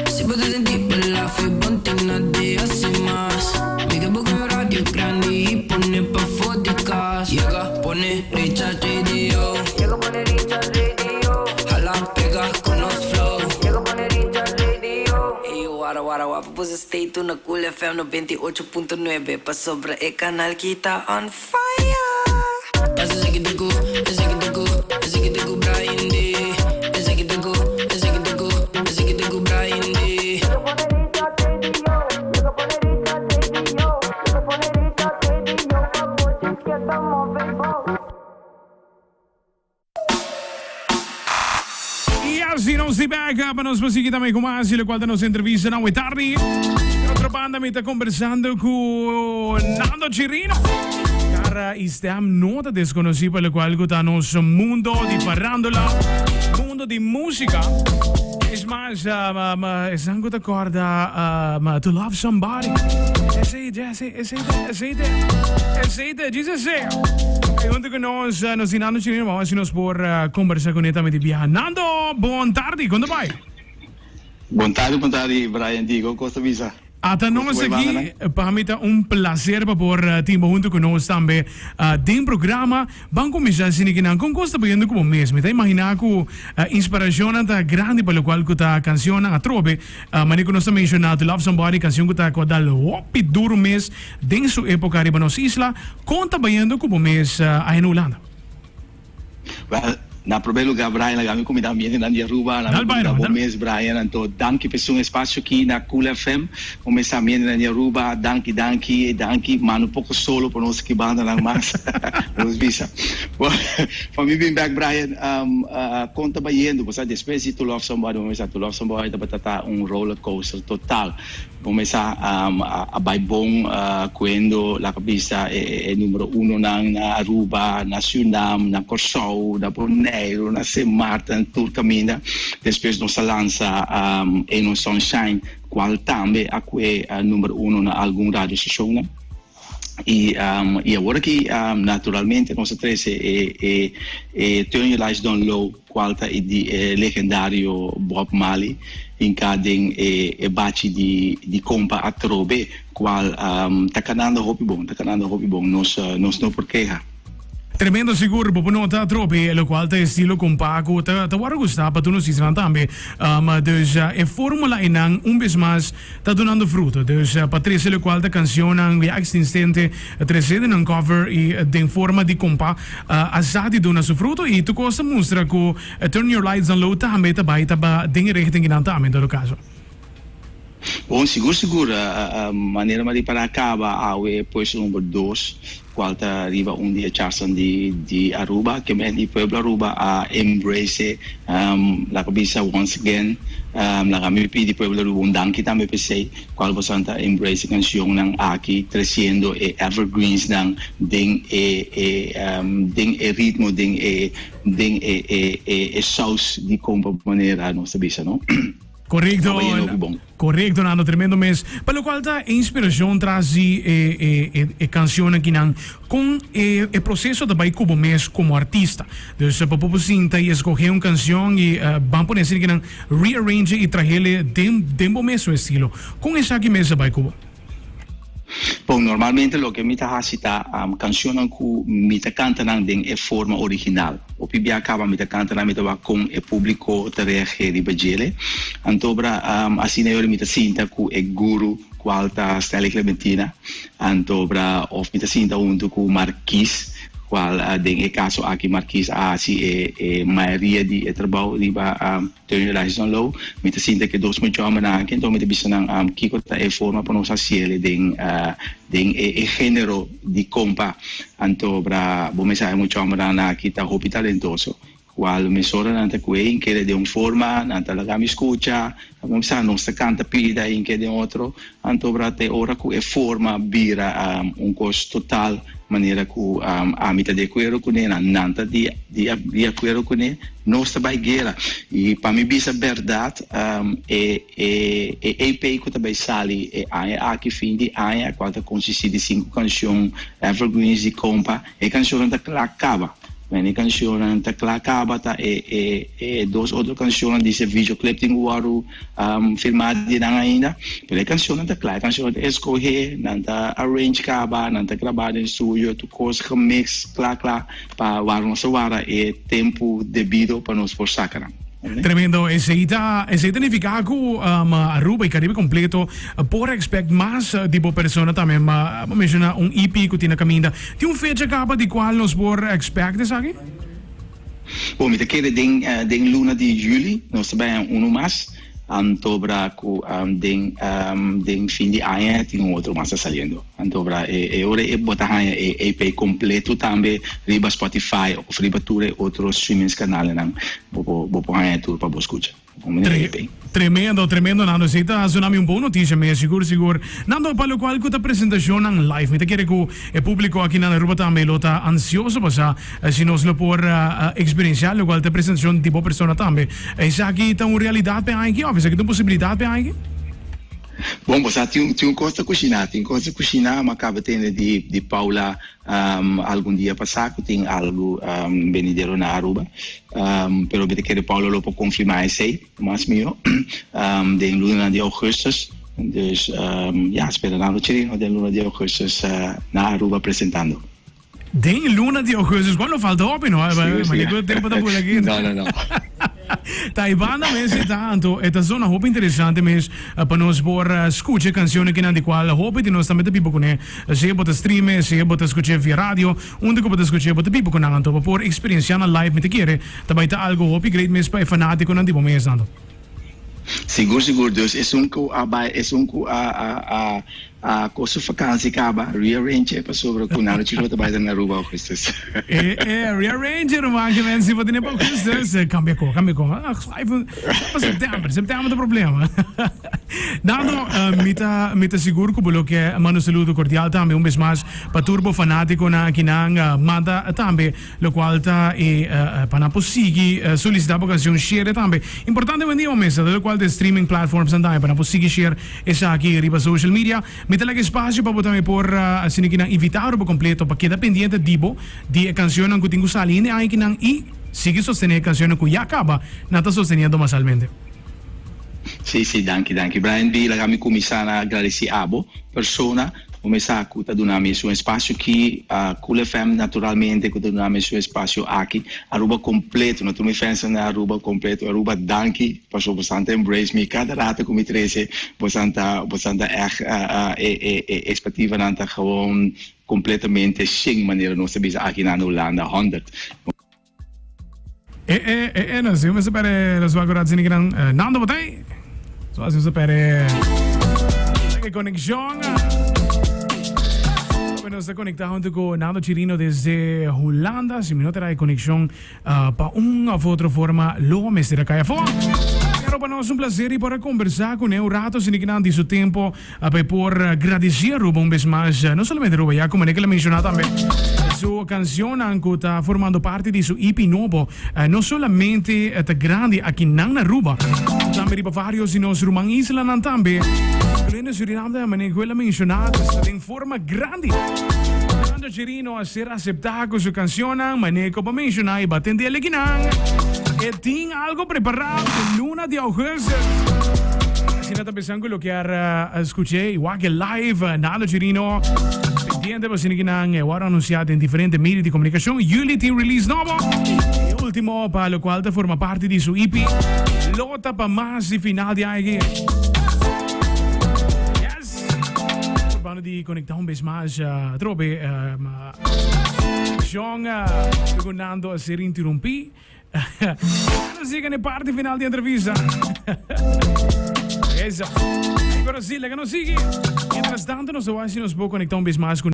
Si potete sentire la febonte nadie hace más. Mi que busca un radio grande y pone pa' fóticas. Llega, pone Richard Radio. Llega, pone Richard Radio. Jala, pega con los flow. Llega, pone Richard Radio. Hey, yo, guara, pues stay tuned na Cool FM 98.9. Pa' sobre el canal que está on fire. Ese que te go, Brian D. Ese que te go, Brian D. E assim não se pega para nos conseguir também com mais e quando nos entrevista não é tarde. Outra banda me está conversando com Nando Cirino. Cara, stiamo nota desconocida pelo qual está nosso mundo de parrandola, mundo de música. Es mais, es algo de corda, to love somebody. Esse, Jesus say. E junto con nos Nando Cirino, vamos a nos por conversar con esta media. Nando, buon tardi, quando vai? Buon tardi, Brian Digo, Costa Visa. Até nós aqui, para mim está prazer para pôr tempo junto conosco também dentro do programa. Vamos começar assim que não gosta bem como mesmo. Tá imaginar que inspiração está grande para o qual que tá canção a trobe. Mas que nós também mencionado Love Somebody, canção que tá com dal hopi duro mês dentro sua época riba nossa isla. Conta bem como mês aí na Holanda. Well, na primeiro lugar, Brian, nagami ko midamiyan na Aruba, na bom mês, Brian, anto danke per um espaço aqui na Cool FM, começar na Aruba, danke, mano pouco solo por nós que banda lang mas, nos visa. For me being back, Brian, conta ba yendo, basta depois de To Love Somebody, To Love Somebody, dapat roller coaster total. Começar a baibong quando la cabeça é número 1 na Aruba, na Suriname, na Corsou, na Bonaire, na Saint Martin, tudo caminha. Depois nós lança no Sunshine, qual também é número 1 na algum rádio station. E agora que naturalmente nós três Turn Your Lights Down Low, qual é de legendário Bob Marley, em cada bate de compa a trobe, qual tá canando hopi bom, nós não por queja. Tremendo seguro, po puno ta trope, lo qual ta estilo compacto, ta waro gusta pa tuno si tambe. Dus e formula inang vez mais ta donando fruto. Dus Patricia lo qual ta canción ang existente trecede ng cover e de forma di compa asati dona su fruto e tu cosa mostra ko Turn Your Lights Down Low ta hameta baita ba ding richting ginanta amen do caso. Bom, seguro, maneira de para acaba a posição número 2, qual está arriba dia Charson de Aruba, que é de Pueblo Aruba a embrace la cabeça once again, la kami de Pueblo Aruba danke também pensei, qual você está embrace canção ng aqui trazendo evergreens ng ding ritmo ding sauce de compa maneira não sabia não. Correcto, Nando, tremendo mês. Pelo qual tá inspiração traz canção aqui com o processo de vai como mês como artista. Então, para poder sinta e escolher uma canção e vamos poder dizer que não rearrange e trazer dentro mês o estilo. Com essa aqui mês vai como. Bom, normalmente lo que me está haciendo canción que me canta en forma original. O pibia acaba me canta me con el público te reage di bagele. Antobra así na yo me sinta que el guru qualta Stella Clementina. Antobra of me sinta junto con Marquis. Qual den caso aqui Marquis assim maioria de trabalho de Turn Your Lights Down Low me te sinta que dois muito homem aqui então me te bisa nang kiko ta forma para nós asiele den gênero de compa anto bra bom mensaje muito homem aqui tá hopi talentoso qual me sora nanta que que de forma nanta la mi escucha vamos sa non sta canta pida in che de outro anto bra te ora que forma bira costo total maneira que a mita de acordo com ele, nanta de acordo com ele, não está baigueira. E para mim, bisa verdade, EP que também sali, aqui fim de ano, quando consiste de 5 canções evergreens de compa, canção da acaba. Uma canção tá clacaba tá e duas outras canções desse videoclip tem o filmado ainda. Mas a canção tá clara, a canção tá escolher, não tá arrange caba, não tá gravado em estúdio, tu coisa mix clara para o nosso vara e tempo devido para nos forçar cara. Tremendo, ese significa que Aruba y Caribe completo por expect más tipo persona también menciona un EP que tiene caminda. ¿Tiene una fecha capa de cuál nos por expect es aquí? Bom, me queda den luna de juli, nós também mais. Antobra den fin de año tem outro mais saliendo. Antobra ora botar EP completo também riba Spotify ou riba ture outros streaming canais não. Vou pôr tudo para escutar. Tremendo, Nando. Sita tsunami un po' noticia, me siguro. Nando, para lo cual kuta presentación en live. Me te quiere que el público aquí en Aruba también lo está ansioso para si nos lo por experienciar, lo cual te presentación tipo persona también. ¿Es aquí está una realidad para aquí? ¿O es aquí una posibilidad para aquí? Bom, você tem coisa cozinhar, mas acaba tendo de Paula algum dia passado, tem algo venido na Aruba, pero eu quero Paula lo pode confirmar isso aí, mas meu, de luna de augustus, dus esperando Chirino de luna de augustus na Aruba apresentando. De luna de augustus, quando falta open, no? Mas o tempo tá por aqui. Não. Taibana mesmo tanto, esta zona roupa interessante mesmo para nós por escutar canções que não de qual roupa de nós também de pipo com se bota stream, se bota escutar via rádio, onde que bota escutar bota pipo com nanto por experienciar na live me te querer, também tá algo roupa great mesmo para fanático não de bom mesmo nanto. Seguro, dus is um a coisa vacância acaba rearrange para sobre o canal de chegou trabalhando na Aruba Augustus. Rearrange man que vem se pode nem para Augustus, cambia com. Setembro do problema. Nando, mita seguro que bolo que mano saludo cordial também vez mais para turbo fanático na kinang manda também, lo qual tá para posigi solicitar para canção share também. Importante venir uma mesa, do qual de streaming platforms andai para posigi share essa aqui riba social media. Me talaga espaço para botar por assim que não invitar o completo para quedar pendiente de canção que tenho saline aí que não e sigue sostener canção que já acaba não está sosteniendo masalmente. Sì, danke. Brian B, kami começar a agradecer a persona, começar a cuidar do nome seu espaço que Cool FM naturalmente cuida do nome seu espaço aqui, Aruba completo, não me pensa na Aruba completo, Aruba danke, passou bastante embrace me cada rata como trece, bastante expectativa nanta gewoon completamente sem maneira não se bisa aqui na Holanda 100. Não sei, mas para as vagoradas em gran Nando botei. Só assim para que conexão. Bueno, está conectado junto con Nando Chirino desde Holanda. Si me no trae conexión para una u otra forma, lo me estará acá afuera. Pero para nós um prazer e para conversar com ele um rato, sem que não de seu tempo, por agradecer Ruba vez mais, não somente Ruba, já como ele mencionou também. Sua canção que está formando parte de seu EP novo, não somente é grande aqui na Aruba, também para vários de nós Rumang Isla também. Além Suriname, mas ele mencionou em forma grande. Nando Chirino a ser aceptado com sua canção, mas ele mencionou e batendo ele que não. E tem algo preparado em luna de agosto. Si não está pensando lo que escuché, igual que live, Nando Chirino, pendiente para que não é anunciado em diferentes meios de comunicação. Unity release novo. E último, para lo qual forma parte de su EP. Lota para mais de final de año. Yes. Para de conectar vez mais, trobe, John, Nando a ser interrompido. Não siga na parte final da entrevista. Isso. Agora sim, que não siga. Entretanto, nós vamos conectar vez mais com